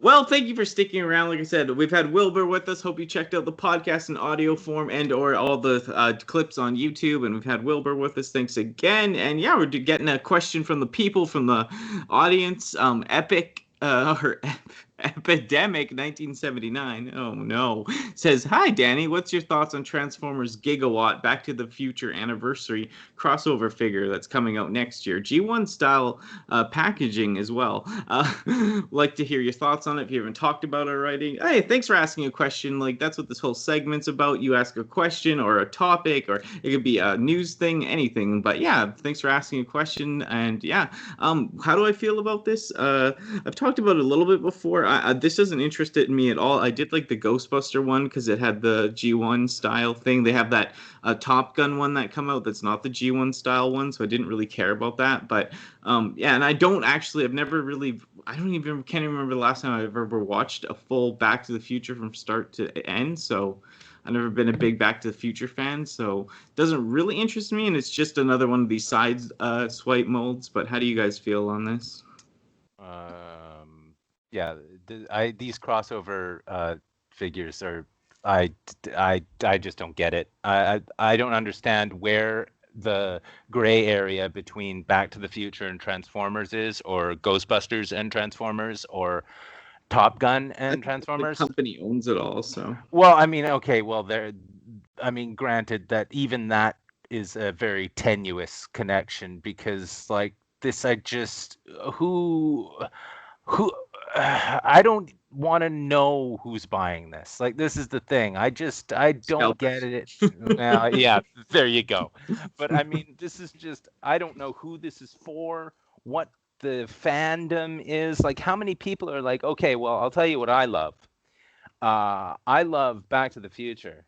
Well, thank you for sticking around. Like I said, we've had Wilbur with us. Hope you checked out the podcast in audio form and/or all the clips on YouTube. And we've had Wilbur with us. Thanks again. And yeah, we're getting a question from the people, from the audience. Epidemic 1979. Oh no. Says, "Hi Danny, what's your thoughts on Transformers Gigawatt Back to the Future Anniversary crossover figure that's coming out next year? G1 style packaging as well. Like to hear your thoughts on it if you haven't talked about it already. Hey, thanks for asking a question. Like, that's what this whole segment's about. You ask a question or a topic, or it could be a news thing, anything. But yeah, thanks for asking a question. And yeah, how do I feel about this? I've talked about it a little bit before. This doesn't interest me at all. I did like the Ghostbuster one because it had the G1 style thing. They have that Top Gun one that come out that's not the G1 style one, so I didn't really care about that. But yeah, and can't even remember the last time I've ever watched a full Back to the Future from start to end. So I've never been a big Back to the Future fan, so it doesn't really interest me, and it's just another one of these side swipe molds. But how do you guys feel on this? Yeah, these crossover figures are, I just don't get it. I don't understand where the gray area between Back to the Future and Transformers is, or Ghostbusters and Transformers, or Top Gun and Transformers. The company owns it all, so. Well, I mean, okay, well, granted that even that is a very tenuous connection, because like this, I don't want to know who's buying this. Like, this is the thing. I don't get it. Yeah, there you go. But I mean, this is just, I don't know who this is for, what the fandom is. Like, how many people are like, okay, well, I'll tell you what I love. I love Back to the Future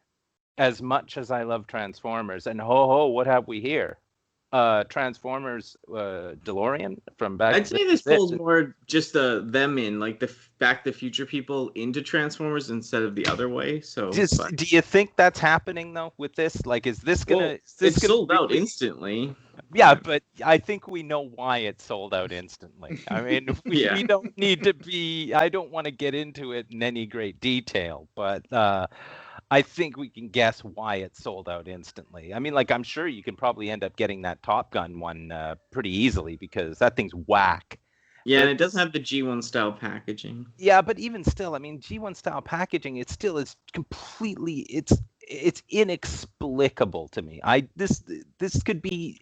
as much as I love Transformers. And what have we here? Transformers DeLorean from Back. I'd say this pulls more just them in, like the Back to the Future people into Transformers instead of the other way. So do you think that's happening though with this? Like, is this gonna? It's sold out instantly. Yeah, but I think we know why it sold out instantly. I mean, we don't need to be. I don't want to get into it in any great detail, but I think we can guess why it sold out instantly. I mean, like, I'm sure you can probably end up getting that Top Gun one pretty easily, because that thing's whack. Yeah, and it doesn't have the G1 style packaging. Yeah, but even still, I mean, G1 style packaging, it still is completely, it's inexplicable to me. This could be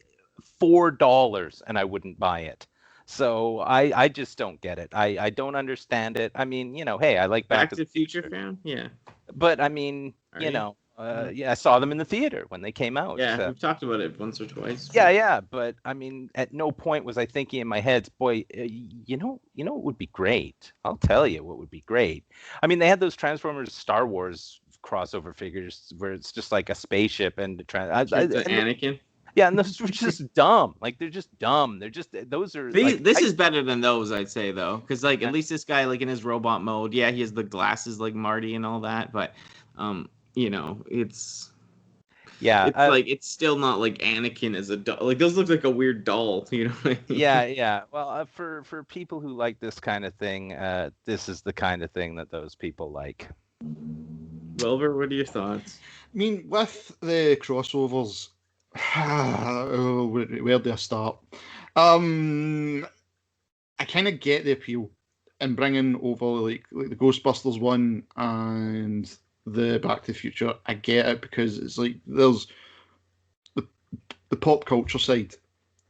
$4 and I wouldn't buy it. So I just don't get it. I don't understand it. I mean, hey, I like Back to the Future fan, yeah. But I mean, yeah, I saw them in the theater when they came out. Yeah, we've talked about it once or twice. Yeah, but I mean, at no point was I thinking in my head, boy, what would be great? I'll tell you what would be great. I mean, they had those Transformers Star Wars crossover figures where it's just like a spaceship and Anakin. Yeah, and those were just dumb. Like, they're just dumb. Those are. This is better than those, I'd say, though, because like at least this guy, like in his robot mode, yeah, he has the glasses like Marty and all that, but it's. Yeah, it's like it's still not like Anakin as a doll. Like, those look like a weird doll, you know what I mean? Yeah. Well, for people who like this kind of thing, this is the kind of thing that those people like. Wilbur, what are your thoughts? I mean, with the crossovers. Where do I start? I kind of get the appeal in bringing over like the Ghostbusters one and the Back to the Future. I get it, because it's like there's the pop culture side,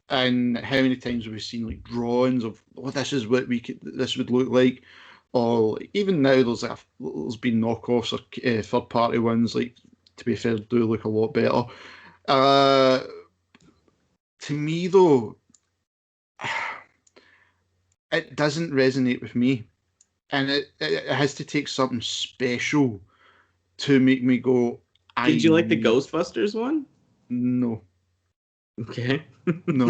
and how many times have we seen like drawings of this is what this would look like, or like, even now there's been knockoffs or third party ones, like, to be fair, do look a lot better. To me though, it doesn't resonate with me, and it has to take something special to make me go. Did you like the Ghostbusters one? No. Okay. No,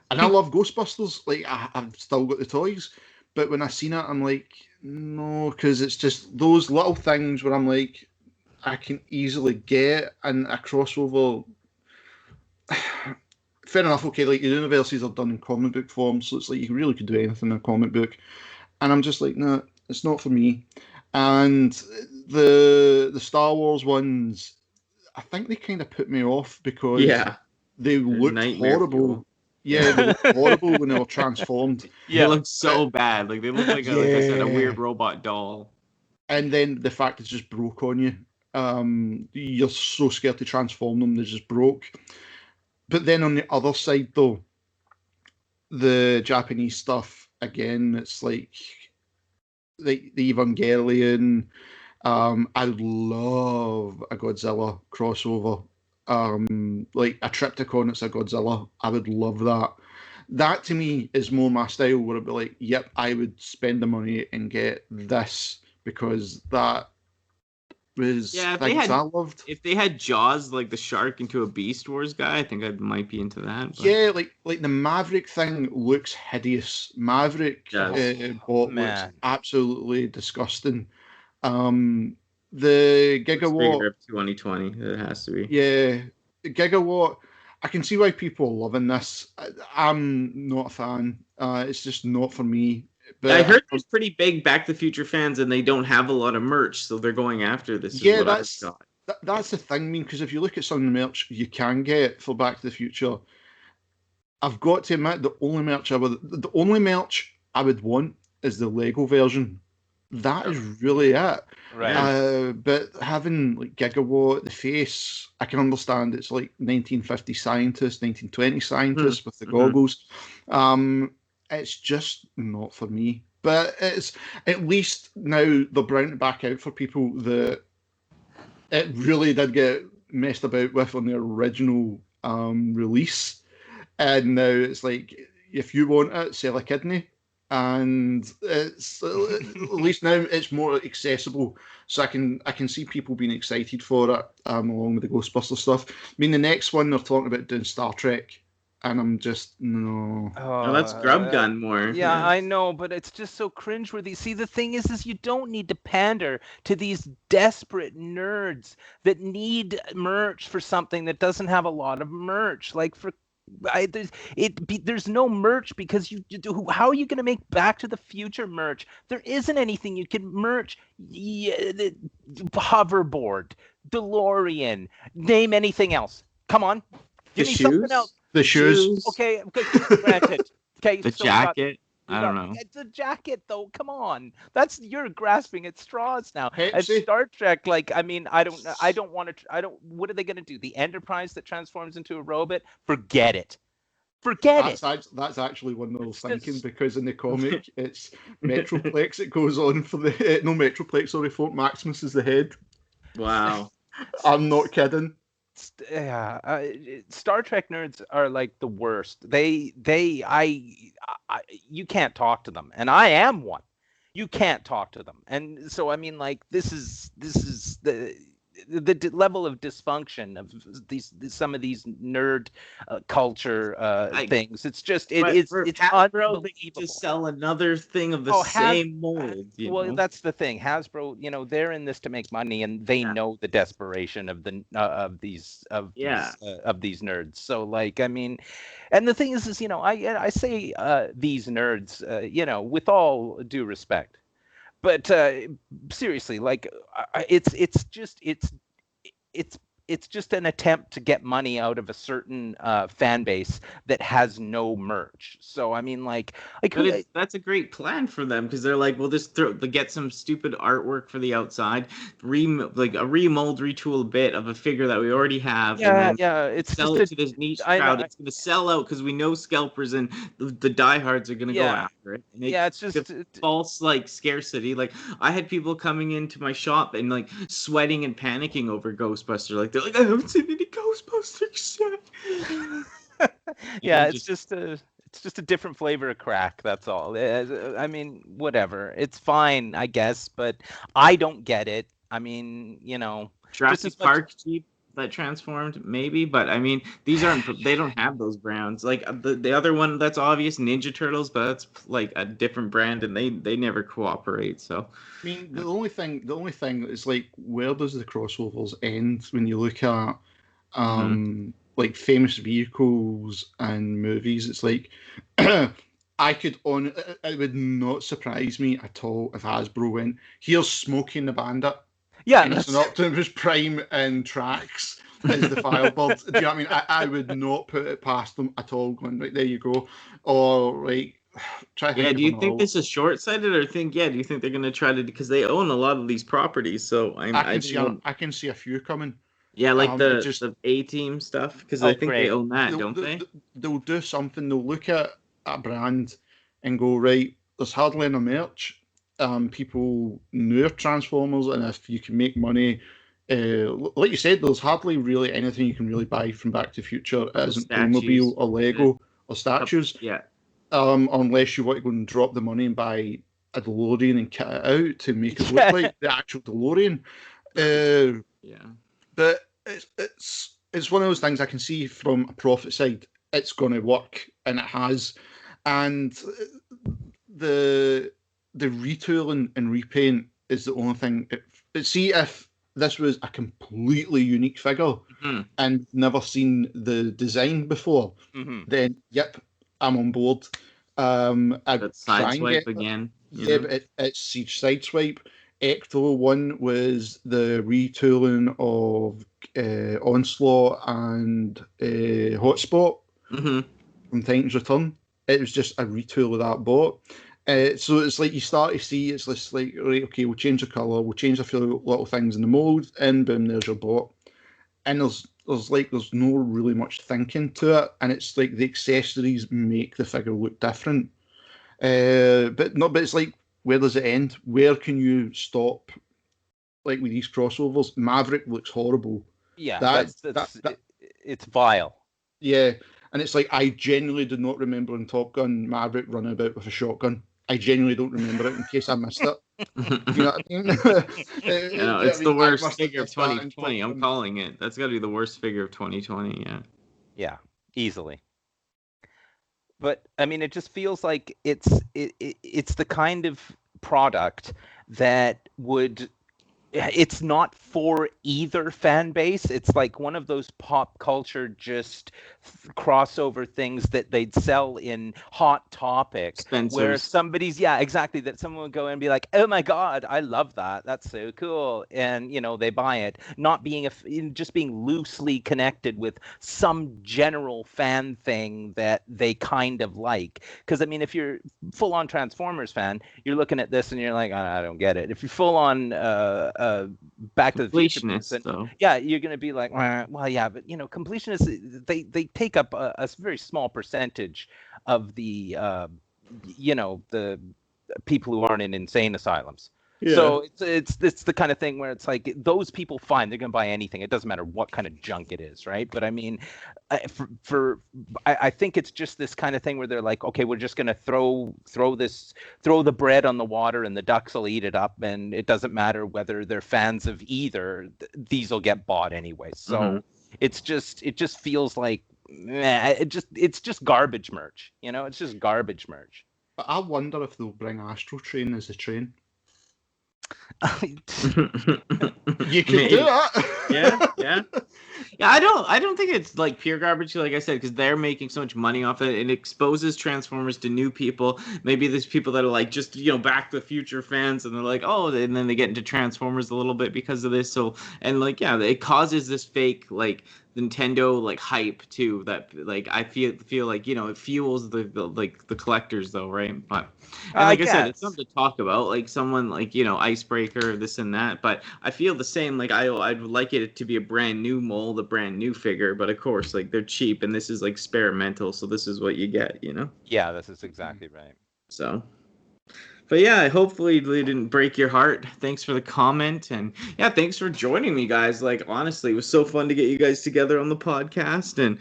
and I love Ghostbusters. Like, I've still got the toys, but when I seen it, I'm like, no, because it's just those little things where I'm like, I can easily get, and a crossover. Fair enough, okay, like the universes are done in comic book form, so it's like you really could do anything in a comic book. And I'm just like, no, It's not for me. And the Star Wars ones, I think they kind of put me off because they looked horrible. Fuel. Yeah, they looked horrible when they were transformed. They look so bad. Like they look like, like I said, a weird robot doll. And then the fact it's just broke on you. You're so scared to transform them, they just broke. But then on the other side, though, the Japanese stuff, again, it's like the Evangelion. I would love a Godzilla crossover. Like a Triptychon, it's a Godzilla. I would love that. That to me is more my style, where it'd be like, yep, I would spend the money and get this because that was things I loved. If they had Jaws, like the shark into a Beast Wars guy, I think I might be into that. But... Yeah, like the Maverick thing looks hideous. Maverick bot looks absolutely disgusting. The Gigawatt 2020, it has to be. Yeah, Gigawatt. I can see why people are loving this. I'm not a fan. It's just not for me. But I heard there's pretty big Back to the Future fans, and they don't have a lot of merch, so they're going after this. Yeah, that's the thing. I mean, because if you look at some of the merch you can get for Back to the Future, I've got to admit the only merch I would want is the Lego version. That is really it. Right. But having like Gigawatt, the face, I can understand it's like 1950 scientists, 1920 scientists with the goggles. It's just not for me. But it's at least now they're bringing it back out for people that it really did get messed about with on the original release. And now it's like, if you want it, sell a kidney. And it's at least now it's more accessible, so I can see people being excited for it, along with the Ghostbuster stuff. I mean, the next one they're talking about doing Star Trek, and I'm just no. Oh, that's Grub Gun more. Yeah, I know, but it's just so cringeworthy. See, the thing is you don't need to pander to these desperate nerds that need merch for something that doesn't have a lot of merch. Like there's no merch because how are you going to make Back to the Future merch? There isn't anything you can merch. The hoverboard, DeLorean, name anything else. Come on, give me something else. The shoes. Okay, granted. Okay, the jacket. I don't know. It's a jacket, though. Come on, you're grasping at straws now. As Pepsi. Star Trek, like, I mean, I don't want to. What are they going to do? The Enterprise that transforms into a robot? Forget it. That's actually one I was thinking, because in the comic it's Metroplex. It goes on for the no Metroplex. Sorry, Fort Maximus is the head. Wow. I'm not kidding. Yeah, Star Trek nerds are like the worst. You can't talk to them, and I am one. You can't talk to them, and so I mean, like, this is the level of dysfunction of some of these nerd culture things. It's just it's unbelievable to sell another thing of the same mold. Well, that's the thing. Hasbro, they're in this to make money, and they know the desperation of these nerds. So, like, I mean, and the thing is I say these nerds, with all due respect. But seriously, like, it's just an attempt to get money out of a certain fan base that has no merch. So I mean, that's a great plan for them, because they're like, well, just get some stupid artwork for the outside, like a remold, retool a bit of a figure that we already have, and then it's sell it to this niche crowd. It's going to sell out because we know scalpers and the diehards are going to go after it. And it's just false like scarcity. Like, I had people coming into my shop and like sweating and panicking over Ghostbuster. Like, they're like, I haven't seen any Ghostbusters yet. It's just a different flavor of crack. That's all. I mean, whatever. It's fine, I guess, but I don't get it. I mean, Jurassic Park Jeep that transformed, maybe, but I mean, these aren't. They don't have those brands. Like the other one that's obvious, Ninja Turtles, but that's like a different brand, and they never cooperate. So, I mean, the only thing is, like, where does the crossovers end when you look at like famous vehicles and movies? It's like I could on it would not surprise me at all if Hasbro went, here's Smokey and the Bandit. Yeah, And it's an Optimus Prime in tracks as the Firebird. Do you know what I mean? I would not put it past them at all. Going, right, there you go. Or like, try to think Yeah, of do you another. think this is short-sighted, or do you think they're going to try to, because they own a lot of these properties, so I can see a few coming. Yeah, like Just the A-Team stuff, because Oh, I think they great. own that, don't they? They'll do something. They'll look at a brand and go, right, there's hardly any merch. People know Transformers, and if you can make money, like you said, there's hardly really anything you can really buy from Back to the Future as an Playmobil or Lego or statues. Yeah. Unless you want to go and drop the money and buy a DeLorean and kit it out to make it look like the actual DeLorean. Yeah. But it's one of those things I can see from a profit side. It's going to work, and it has. And the retooling and repaint is the only thing. See, if this was a completely unique figure and never seen the design before, then yep, I'm on board. That's Sideswipe again. Yeah, but it's Siege Sideswipe. Ecto one was the retooling of Onslaught and Hotspot from Titan's Return. It was just a retool of that bot. So it's like you start to see it's just like, right, okay, we'll change the colour, we'll change a few little things in the mould, and boom, there's your bot. And there's no really much thinking to it, and it's like the accessories make the figure look different. But it's like, where does it end? Where can you stop? Like with these crossovers, Maverick looks horrible. Yeah, it's vile. Yeah, and it's like, I genuinely do not remember in Top Gun Maverick running about with a shotgun. I genuinely don't remember it in case I missed it. You know what I mean? It's the worst figure of 2020. I'm calling it. That's got to be the worst figure of 2020. Yeah. Yeah, easily. But I mean, it just feels like it's the kind of product that would. It's not for either fan base. It's like one of those pop culture just crossover things that they'd sell in Hot Topic, Spencer's. where somebody's that someone would go and be like, oh my god, I love that, that's so cool, and they buy it, not being just being loosely connected with some general fan thing that they kind of like. Because I mean, if you're full on Transformers fan, you're looking at this and you're like, I don't get it. If you're full on Back to the Future person, yeah, you're going to be like, well, yeah, but completionists, they take up a very small percentage of the the people who aren't in insane asylums. Yeah. So it's the kind of thing where it's like, those people, fine, they're going to buy anything. It doesn't matter what kind of junk it is, right? But I mean, I think it's just this kind of thing where they're like, okay, we're just going to throw the bread on the water and the ducks will eat it up, and it doesn't matter whether they're fans of either. These will get bought anyway. So it just feels like it's just garbage merch. It's just garbage merch. But I wonder if they'll bring Astro Train as a train. You can do that. Yeah. I don't think it's like pure garbage, like I said, because they're making so much money off it. It exposes Transformers to new people. Maybe there's people that are like just Back to the Future fans, and they're like, oh, and then they get into Transformers a little bit because of this. So, and like, yeah, it causes this fake like Nintendo like hype too, that like I feel like it fuels the collectors though, right? But and like I said, it's something to talk about, like someone like Icebreaker, this and that. But I feel the same, like I'd like it to be a brand new mold, a brand new figure, but of course like they're cheap and this is like experimental, so this is what you get, Yeah, this is exactly right. So but yeah, hopefully they didn't break your heart. Thanks for the comment, and yeah, thanks for joining me, guys. Like honestly, it was so fun to get you guys together on the podcast, and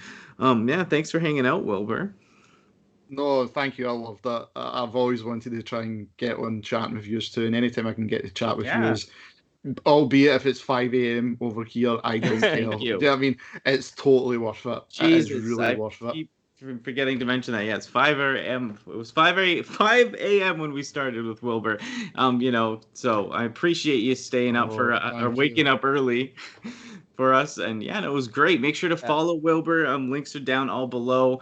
yeah, thanks for hanging out, Wilbur. No, thank you. I love that. I've always wanted to try and get on chatting with you too, and anytime I can get to chat with you, albeit if it's 5 a.m. over here, I don't care. Do you know what I mean? It's totally worth it. Jesus, it is really worth it. Forgetting to mention that, yeah, it's 5 a.m. It was 5 a.m. when we started with Wilbur. So I appreciate you staying up for or waking up early. for us. And yeah, it was great. Make sure to follow Wilbur. Links are down all below.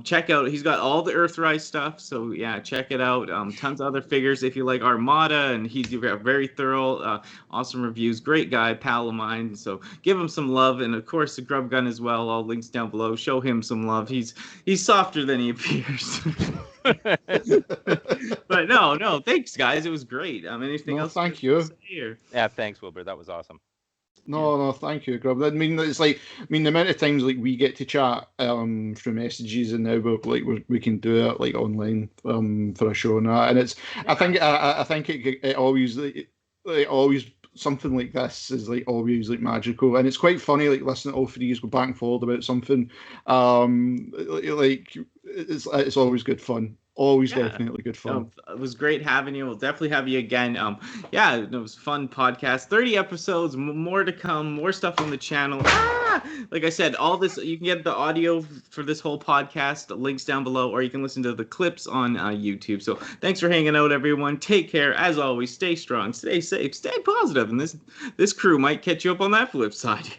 Check out, he's got all the Earthrise stuff. So yeah, check it out. Tons of other figures if you like Armada, and he's very thorough, awesome reviews. Great guy, pal of mine. So give him some love, and of course the Grub Gun as well. All links down below. Show him some love. He's softer than he appears. But no, thanks guys. It was great. Anything else? Thank you. Yeah, thanks Wilbur. That was awesome. No, thank you, Grub. I mean, it's like, the amount of times like we get to chat through messages, and now we can do it like online for a show and that, and it's I think it always something like this is like always like magical, and it's quite funny like listening to all three go back and forth about something. Like it's always good fun. Always definitely good fun. It was great having you. We'll definitely have you again. It was fun podcast. 30 episodes, more to come, more stuff on the channel. Like I said, all this, you can get the audio for this whole podcast, links down below, or you can listen to the clips on YouTube. So thanks for hanging out, everyone. Take care. As always, stay strong, stay safe, stay positive, and this crew might catch you up on that flip side.